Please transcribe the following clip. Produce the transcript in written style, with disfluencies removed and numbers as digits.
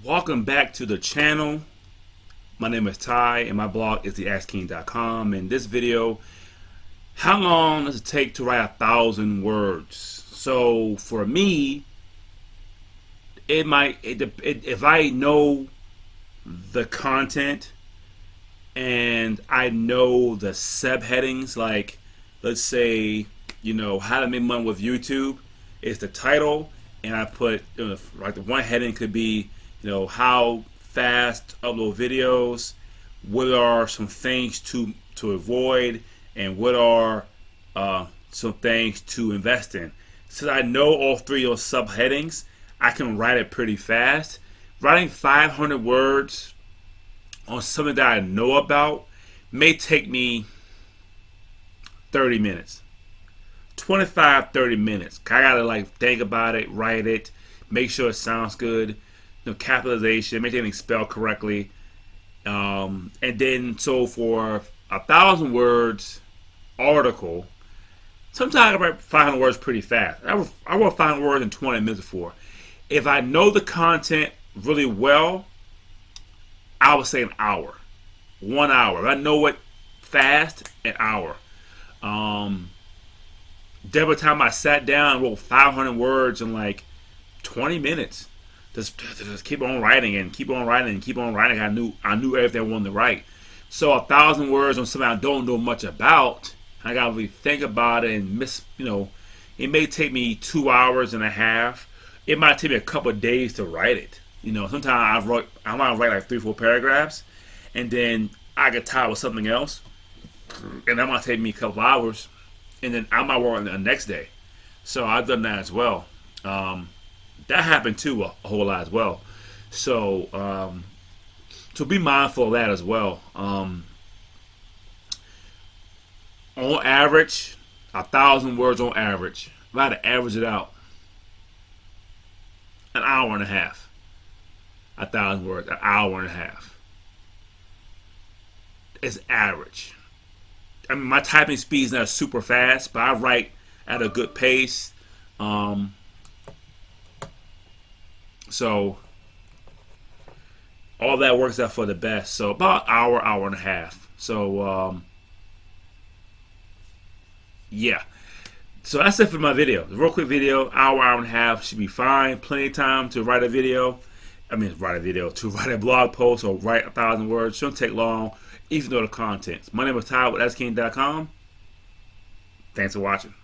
Welcome back to the channel. My name is Ty and my blog is theaskking.com. In this video, how long does it take to write 1,000 words? So for me, if I know the content and I know the subheadings, like let's say, how to make money with YouTube is the title, and I put, like the one heading could be, how fast upload videos, what are some things to avoid, and what are some things to invest in. Since I know all three of those subheadings, I can write it pretty fast. Writing 500 words on something that I know about may take me 30 minutes. 25, 30 minutes. I gotta think about it, write it, make sure it sounds good, capitalization, make everything spelled correctly. And then, so for 1,000 words article, sometimes I write 500 words pretty fast. I wrote 500 words in 20 minutes before. If I know the content really well, I would say an hour. 1 hour. If I know it fast, an hour. Every time I sat down and wrote 500 words in like 20 minutes. Just keep on writing and keep on writing and keep on writing. I knew everything I wanted to write. So 1,000 words on something I don't know much about, I gotta really think about it and it may take me 2 hours and a half. It might take me a couple of days to write it. Sometimes I might write like 3, 4 paragraphs, and then I get tired with something else, and that might take me a couple of hours, and then I might work on it the next day. So I've done that as well. That happened too a whole lot as well. So be mindful of that as well. On average, 1,000 words on average. If I had to average it out, an hour and a half. 1,000 words, an hour and a half. It's average. I mean, my typing speed is not super fast, but I write at a good pace. So all that works out for the best. So about hour, hour and a half. So yeah. So that's it for my video. A real quick video, hour, hour and a half should be fine. Plenty of time to write a video. To write a blog post or write 1,000 words. Shouldn't take long, even though the contents. My name is Ty with askking.com. Thanks for watching.